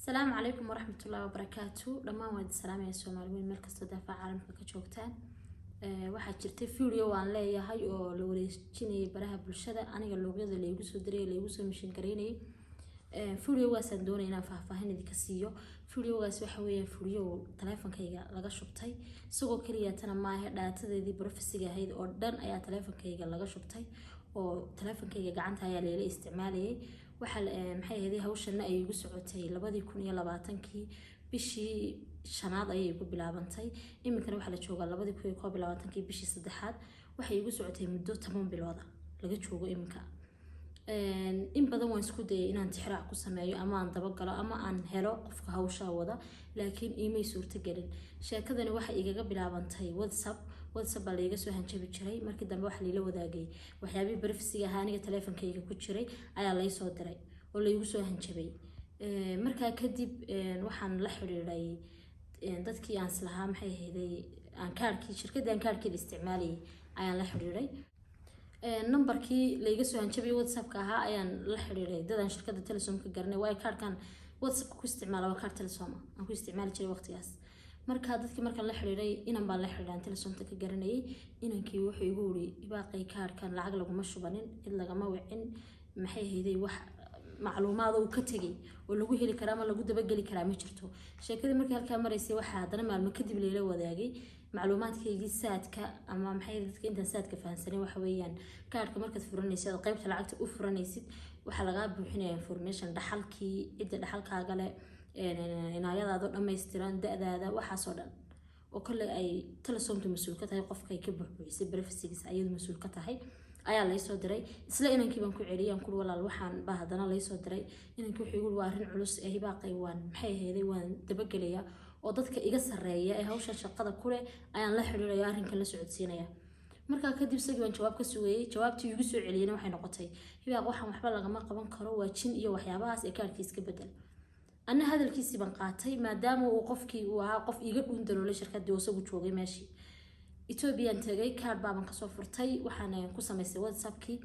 السلام عليكم ورحمة الله وبركاته. لما واد السلام يا سومالوين مركز تدافع عالم كجوجتان waxaa jirtay video aan leeyahay oo la wareejinayay baraha bulshada aniga loogyada la igu soo diray la igu soo mishin gareynay videogaas aan doonay inaan faahfaahin idinka siiyo. Videogaas waxa weeyaan video taleefankayga laga shubtay isagoo kaliya tan ma aha dhaatadeedii professiga ahayd oo dhan ayaa taleefankayga laga shubtay oo taleefankayga gacanta ayaa la isticmaalayay. waxa maxay ahayd hawshan ay igu socotay 2020kii bishii shanaad ayay igu bilaabantay. iminkana waxa la joogaa 2021kii bishii saddexaad waxay igu socotay muddo 10 bilood laga joogo iminka. in badan waan isku dayay inaan tixraac ku sameeyo ama aan daba galo ama aan helo qofka hawsha wada laakiin iimay suurta galin. sheekadani waxa igaga bilaabantay WhatsApp baa la iga soo hanjabi jiray markii dambe waxa la ila wadaagay waxyaabihii barafsiga ahaa aniga taleefankayga ku jiray ayaa la soo diray oo la igu soo hanjabay. markaa kadib waxaan la xiriiray dadkii aan islahaa maxay ahaydey aan kaarkii shirkadda aan kaarkii isticmaalay ayaan la xiriiray. numberkii la iga soo hanjabay WhatsApp-ka ahaa ayaan la xiriiray dadaan shirkadda Telesom ka garanay way kaarkan WhatsApp ku isticmaalo waa kaar Telesom aan ku isticmaali jiray waqtigaas. marka dadkii markaan la xiriiray inaan baa la xiriiray Telesomta ka garanay inankii wuxuu igu wuri ibaaqay kaarkan lacag laguma shubanin cid lagama wicin maxay ahaydey wax macluumaad oo ka tagay oo lagu heli karaa ama lagu daba gali karaa ma jirto. sheekadii markii halka maraysay waxa hadana maalmo kadib leela wadaagay macluumaadkaygii saadka ama maxay dadka inta saadka fahansanay waxa weeyaan kaarka markaad furanaysid qaybta lacagta u furanaysid waxa laga buuxinayaa information dhaxalkii cidda dhaxalkaaga leh inaayadaada dhameystiran da'daada waxa soo dhan oo kale ay Telesomta mas'uul ka tahay qofka ay ka buuxisay privacy-giisa ayadu mas'uul ka tahay ayaa la soo diray. isla inankii baan ku celiyay aan ku walaal waxaan baa hadana la soo diray inankii wuxuu igu waarin culus ee hibaaqay waan maxay ahaydey waan dabagelaya oo dadka iga sareeya ee hawsha shaqada ku leh ayaan la xiriiray arrinka la socodsiinaya. markaa kadib sidii waan jawaab ka sugayay jawaabtii igu soo celiyayna waxay noqotay hibaaq waxaan waxba lagama qaban karo waa jin iyo waxyaabahaas ee kaarkiis ka bedel. أنا هذا الكيس بنقاطي ما دام وقفكي وقف يقول ندلو ليش الكدي وسوي شوقي ماشي. إثيوبيا أنت جاي كارد بابن كصفرتي وحنا ينقص ما يسوي واتسابكي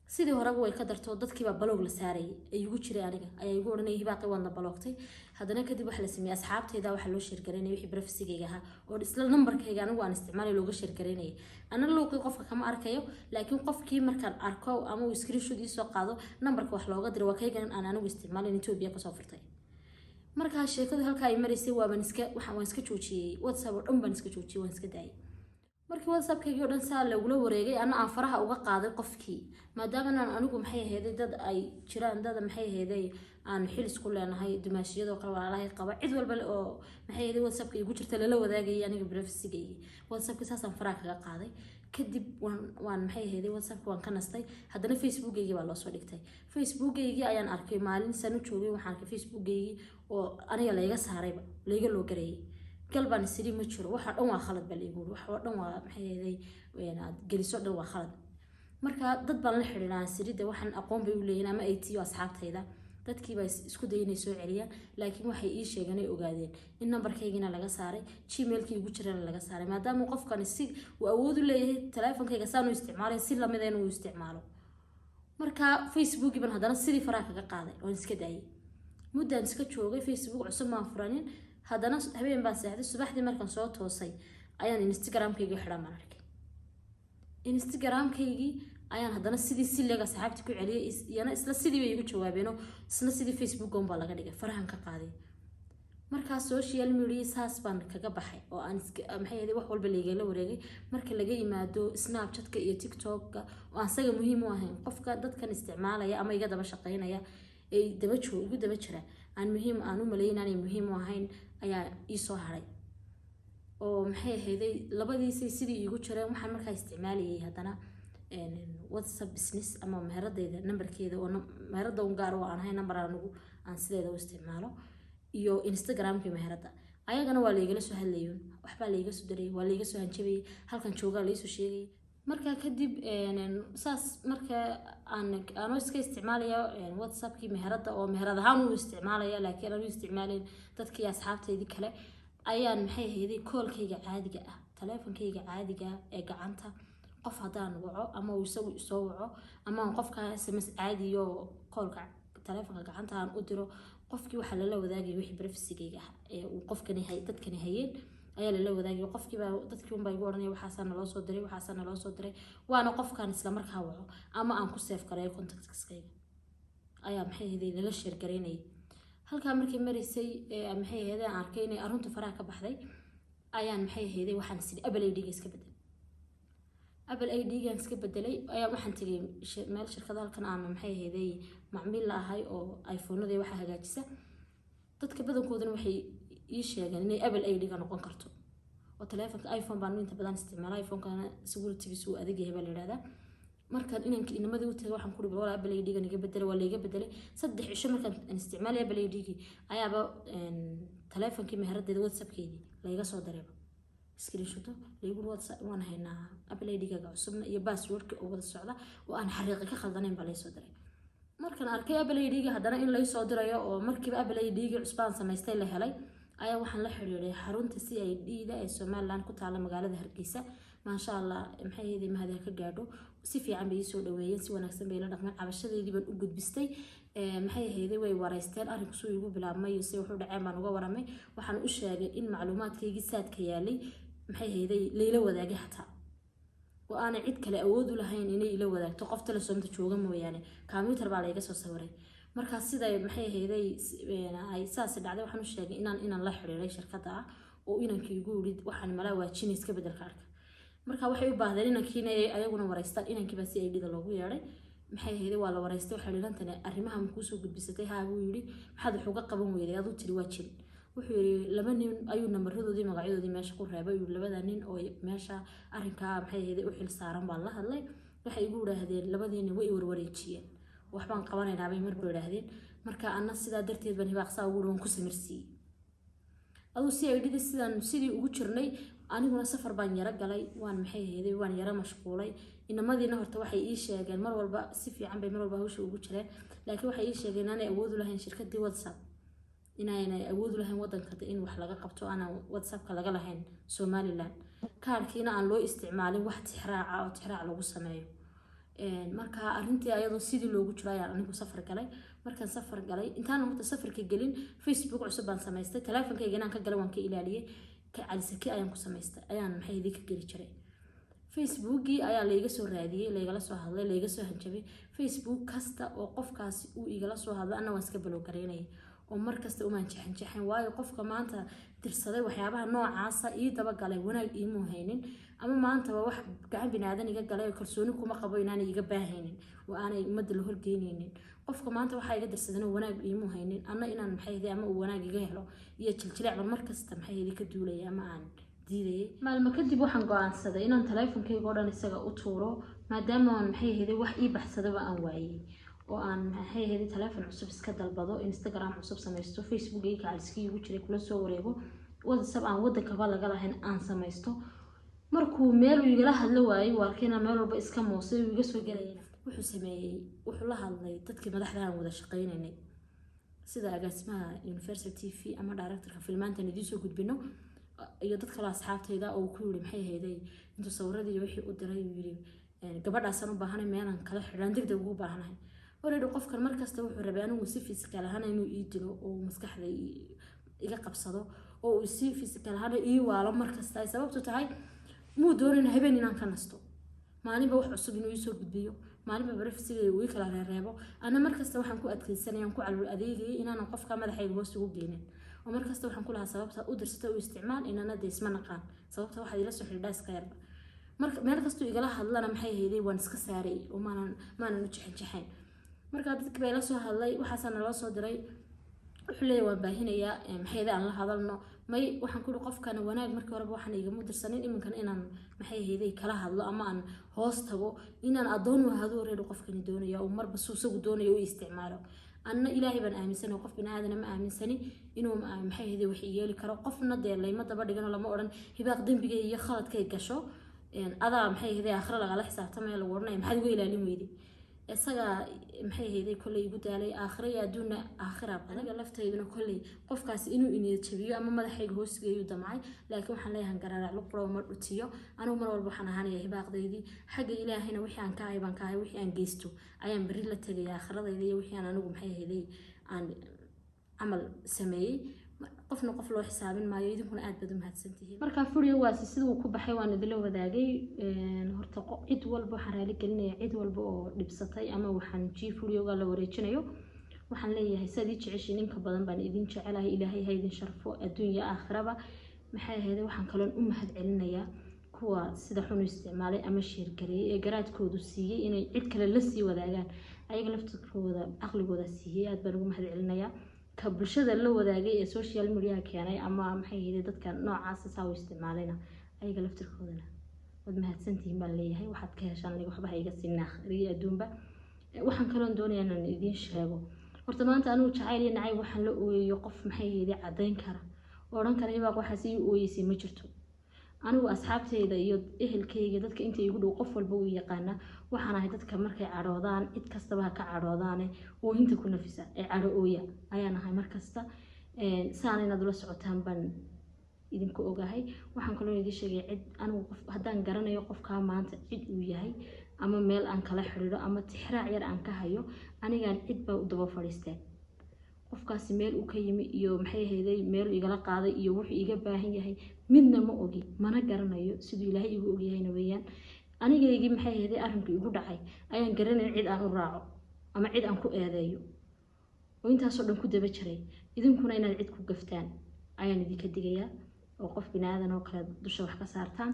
سيدي هربوا يقدر تودت كي ببلوغ لساري يقول شري أنا يقول أنا يباقي وانا بلوغتي هذا أنا كدي بحال اسمي أصحابتي إذا وحلو شركريني ويحب رفسي جاها والإسلا نمبر كي جانو وأنا استعمالي لوجو شركريني أنا لو قف كم أركيو لكن قف كي مركان أركو أما ويسكري شو دي سوق هذا نمبر كوحلو قدر وكي جان أنا استعمالي إثيوبيا كصفرتي. marka sheekadu halka ay marisay waan iska joojiyay WhatsApp oo dhan baan iska joojiyay waan iska daayay. markii WhatsApp-kayga oo dhan saa lagula wareegay ana faraha uga qaaday qofkii maadaama aan anigu maxay ahaydey dad ay jiraan dad maxay ahaydey aan xil isku leenahay dumaashiyada oo kala walaalahay qaba cid walba oo maxay ahaydey WhatsApp-ka igu jirta la wadaagay aniga privacy-gayga WhatsApp-ka saasan faraha kaga qaaday. kadib waan maxay ahaydey WhatsApp waan ka nastay hadana Facebook-gayga baa loo soo dhigtay. Facebook-gayga ayaan arkay maalin sano joogay waxaan arkay Facebook-gayga oo aniga la iga saarayba la iga loo gareeyay galbaan sidii ma jiro waxa dhan waa khalad bal igu waxa dhan waa maxay ahaydey weenaad geliso dhan waa khalad. marka dad baan la xiriiraan sirida waxaan aqoon bay u leeyahay ama AT oo asxaabtayda dadkii bay isku daynay soo celiyaan laakiin waxay ii sheegeen ay ogaadeen in numberkaygina laga saaray Gmail-kii ugu jirana laga saaray maadaama qofkan si uu awood u leeyahay taleefankayga saan u isticmaalay si lamid ah inuu isticmaalo. marka Facebook-gi baan hadana sidii faraha kaga qaaday oo iska daayay. muddaan iska joogay Facebook cusub ma furanin hadana habeen baan seexday subaxdii markaan soo toosay ayaan Instagram-kayga xidhan ma arkay. Instagram-kaygi ayaan hadana sidii si leega saxaabti ku celiyay iyana isla sidii way igu jawaabeeno isla sidii Facebook-on baa laga dhigay farahan ka qaaday. marka social media saas baan kaga baxay oo aan maxay ahayd wax walba leeyahay la wareegay marka laga yimaado Snapchat-ka iyo TikTok-ka oo aan saga muhiim u ahayn qofka dadkan isticmaalaya ama iga daba shaqeynaya ay daba jira aan muhiim aan u maleynaan muhiim u ahayn ayaa ii soo haray oo maxay ahaydey labadiisii sidii igu jireen waxaan markaa isticmaalayay hadana WhatsApp business ama meheradayda numberkeeda oo meherada u gaar ah aan number aan sideeda u isticmaalo iyo Instagram-ka meherada ayagana waa la igala soo hadlayo waxba la iga soo diray waa la iga soo hanjabay halkan jooga la soo sheegay. marka kadib saas marka aan iska isticmaalayo WhatsApp-kii meherada oo meherada ahaan u isticmaalaya laakiin aan u isticmaalin dadkii asxaabtaydii kale ayaan maxay ahaydey call-kayga caadiga ah taleefankayga caadiga ee gacanta qof hadaan waco ama uu isagu soo waco ama qofka SMS caadi iyo call-ka taleefanka gacanta aan u diro qofkii waxa la wadaagay wixii privacy-gayga ee uu qofkani dadkani hayeen ayaa la wadaagay qofkii baa dadkii un baa igu oranay waxaasana loo soo diray waana qofkan isla markaa waco ama aan ku save gareeyo contacts-kayga ayaa maxay ahayd la share gareynay halka markii marisay maxay ahayd aan arkay inay arunta faraha ka baxday ayaan maxay ahayd waxaan sidii Apple ID-ga iska bedelay Apple ID-ga iska bedelay ayaa waxaan tagay meel shirkada halkan aan maxay ahayd macmiil la ahay oo iPhone-nada waxa hagaajisa dadka badankoodana waxay ii sheegeen inay Apple ID-ga noqon karto oo telefoonka iPhone baan inta badan isticmaalay iPhone-kana security-giisu adag yahay baa la yiraahdaa markaan inamada u tagay waxaan ku dhibay wala Apple ID-ga niga bedelay waa leega bedelay 3 cisho markaan isticmaalay Apple ID-gi ayaaba telefoonkii meheradda WhatsApp-keedii layga soo diray screenshot leeyahay WhatsApp waan haynaa Apple ID-ga cusubna iyo password-ka oo wada socda oo aan xariiqo ka khaldanayn baa lay soo diray markaan arkay Apple ID-ga haddana in lay soo dirayo oo markiiba Apple ID-ga cusbaan samaystay la helay ayaa waxaan la xiriiray xarunta CID-da ee Somaliland ku taala magaalada Hargeysa ma sha Allah maxay ahayd mahad ka gaadho si fiican bay soo dhaweeyeen si wanaagsan bay la dhaqmeen cabashadeedii baan u gudbistay maxay ahayd way wareysteen arinku soo igu bilaabmay si wuxuu dhacay baan uga waramay waxaan u sheegay in macluumaadkaygii saadka yaalay maxay ahayd leeyla wadaagay hataa oo aan cid kale awood u lahayn inay ila wadaagto qof telefoonta jooga mooyaane computer baa la iga soo sawiray marka sida maxay ahayd ay saas dhacday waxaan u sheegay inaan la xiriiray shirkadda oo inankii igu yiri waxaan mala waajin iska bedel kaarka marka waxay u baahdeen inankiina ayaguna wareystaan inankii baa si ay dhida loogu yeeray maxay ahayd waa la wareystay waxa leelantana arrimaha ma ku soo gudbisatay haa buu yiri maxaad wax uga qaban weyday aduu tiri waa jin wuxuu yiri laba nin ayuu nambarradoodii magacyadoodii meesha ku reebay iyo labada nin oo meesha arrinka maxay ahayd u xil saaran baa la hadlay waxay igu yiraahdeen labadiina way warwareejiyeen waxbaan qabanaynaa bay marba yiraahdeen marka anna sidaa darteed baan hibaaqsaa ugu dhoon ku samirsiiyay aduu si ay dhidi sidii ugu jirnay aniguna safar baan yara galay waan maxay ahayd waan yara mashquulay inamadiina horta waxay ii sheegeen mar walba si fiican bay mar walba hawsha ugu jireen laakiin waxay ii sheegeen inaan awood u lahayn shirkadii WhatsApp inay awood u lahayn wadanka in wax laga qabto aan WhatsApp-ka laga lahayn Somaliland kaarkiina aan loo isticmaalin wax tixraac lagu sameeyo marka arrintii ayadoo sidii loogu jiray anigu safar galay markaan safar galay intaan waqti safarka galin Facebook cusub baan samaystay telefoonkayga inaan ka galay waan ka ilaaliyay ka calisaki ayaan ku samaystay ayaan maxay idin ka geli jiray Facebook-gii ayaa la iga soo raadiyay la igala soo hadlay la iga soo hanjabay Facebook kasta oo qofkaas uu igala soo hadlay anna waan iska balow gareynay oo markasta uma jaxan waayo qofka maanta dirsaday waxyaabaha noocaasa ii daba galay wanaag iimu haynin ama maanta wax gacan binaadan iga galay kalsooni kuma qabo inaan iga baahaynin oo aanay umada la horgeynaynin qofka maanta waxa iga dirsadana wanaag iimu haynin anna inaan maxay ahayd ama uu wanaag iga helo iyo jiljileec markasta maxay ahayd ka duulay ama aan diiday maalmo kadib waxaan go'aansaday inaan telefoonkayga oo dhan isaga u tuuro maadaama aan maxay ahayd wax ii baxsadaba aan waayay oo aan maxay ahayd telefoon cusub iska dalbado Instagram cusub samaysto Facebook-gayga caliskii ugu jiray kula soo wareego WhatsApp aan wadankaba laga lahayn aan samaysto markuu meel uu igala hadlo waayay waarkeena meel walba iska moosay uu iga soo galayna wuxuu sameeyay wuxuu la hadlay dadkii madaxda aan wada shaqeynay sida agaasimaha Universal TV ama director-ka filmaanta idin soo gudbino iyo dad kale asxaabtayda oo ku yiri maxay ahayd intuu sawirradii wixii u diray uu yiri gabadhaasaan u baahanay meelan kala xidhan degdeg ugu baahanahay وريدو قفكر مركز تو حربان وسيفي سكالة هنا إنه يدلو ومسكح ذي إيجا قبصده أو سيفي سكالة هنا إيه وعلى مركز تاي سبب تتعي مو دورين هبين إن كنستو ماني بروح عصب إنه يسوق بديو ماني بعرف سيجي ويكل على الرابو أنا مركز تو حنكو أدخل سنة ينكو على الأديجي إن أنا قف كامل حي هو سوق جينين ومركز تو حنكولها سبب تقدر ستو استعمال إن أنا ديس منقان سبب تو واحد يلسو حرداس كيرب مركز تو إيجا لها الله محي هذي وانسك ساري وما ننجح جحين marka dadka bay la soo hadlay waxaasana loo soo diray wuxuu leeyahay waa baahinaya maxayda aan la hadalno may waxaan ku qofkan wanaag markii hore waxaan iga mudirsanin iminkan inaan maxay heeday kala hadlo ama aan hoos tago inaan adoon u hado reedo qofkani doonayo oo marba suusagu doonayo uu isticmaalo anna ilaahay baan aaminsan qof binaadana ma aaminsani inuu maxay heeday wax yeeli karo qofna deelayma daba dhigano lama oran hibaaq dambiga iyo khaladkay gasho adaa maxay heeday aakhira laga xisaabtamay la warnay maxay uga ilaalin weeyday isaga maxay ahayd kulay igu daalay aakhira adduuna aakhira aniga laftayduna kulay qofkaas inuu inay jabiyo ama madaxayga hoosgeeyo damcay laakiin waxaan leeyahay garaac lu qoro mar dhutiyo anigu mar walba waxaan ahaanayaa hibaaqdeydii xagga ilaahayna wixii aan ka ay baan ka ay wixii aan geysto ayaan bari la tagay aakhiradayda iyo wixii aan anigu maxay ahayd camal sameeyay qofna qof loo xisaabin maayo idinkuna aad baad u mahadsantihiin marka video waasi sidoo ku baxay waan idin la wadaagay horta cid walba waxaan raali gelinaya cid walba oo dhibsatay ama waxaan videoga la wareejinayo waxaan leeyahay sidii jeceshiin inka badan baan idin jecelahay ilaahay ha idin sharfo adduunyo aakhiraba maxay ahayd waxaan kaloon u mahad celinayaa kuwa sida xun isticmaalay ama sheergareeyay ee garaadkoodu siiyay inay cid kale la sii wadaagaan ayaga laftirkooda aqligooda siiyay aad baan ugu mahad celinayaa ka bulshada la wadaagay ee social media keenay ama maxay ahayd dadka noocaas saaw isticmaalayna ayaga laftirkoodana wad mahadsantihiin baan leeyahay waxaad ka heshaan aniga waxba hayga sinna akhriyo adduunba waxaan kaloon doonayaa inaan idin sheego horta maanta anigu jacayl iyo nacayb waxaan la ooyayo qof maxay ahayd cadeyn kara oran kara ibaa waxa si ooyisay ma jirto anigu asxaabteyda iyo ehelkeyga dadka inta igu dhow qof walba uu yaqaana waxaan ahay dadka markay caroodaan cid kastaba ka caroodaane oo inta ku nafisa ee caro ooya ayaan ahay markasta saan inaad la socotaan baan idinku ogahay waxaan kaloo idin sheegay cid anigu qof haddaan garanayo qofka maanta cid uu yahay ama meel aan kala xiriiro ama tixraac yar aan ka hayo anigaan cid baa u daba fadhiisteen qofkaasi meel uu ka yimi iyo maxay ahayd meel igala qaaday iyo wuxuu iga baahan yahay midna ma ogi mana garanayo sidoo ilaahay igu og yahayna weeyaan anigeeygi maxay ahayd arinku igu dhacay ayaan garanay cid aan u raaco ama cid aan ku eedeeyo oo intaas oo dhan ku daba jiray idinkuna inaad cid ku gaftaan ayaan idinka digayaa oo qof binaadan oo kale dusha wax ka saartaan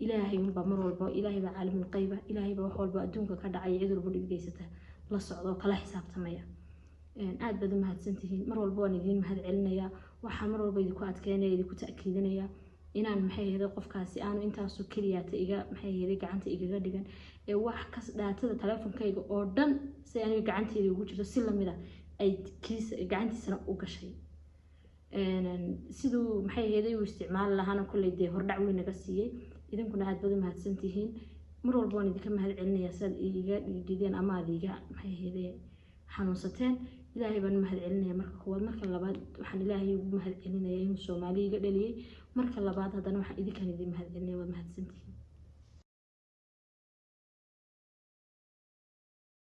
ilaahay unba mar walba ilaahay baa caalimul qayba ilaahay baa wax walba adduunka ka dhacay cid walba dhibgeysata la socdo kala xisaabtamaya aad baad u mahadsantihiin mar walba waan idin mahad celinayaa waxaan mar walba idinku adkeynaya idinku ta'kiidinayaa inaan maxay ahayd qofkaasi aanu intaasoo keliyaata iga maxay ahayd gacanta igaga dhigan ee wax ka dhaatada taleefankayga oo dhan si aniga gacanteeda ugu jirto si lamid ah ay gacantiisana u gashay sidoo maxay ahayd uu isticmaal lahaana kulay dee hordhac weyn naga siiyay idinkuna aad baad u mahadsantihiin mar walba waan idinka mahad celinayaa saad iga dhigideen ama aad iga maxay ahayd xanuunsateen ilaahay baan mahad celinaya marka koowaad marka labaad waxaan ilaahay ugu mahad celinayaa inuu Soomaaliga dhaliyay marka labaad haddana waxaan idinkan idin mahad celinaya waa mahadsantihiin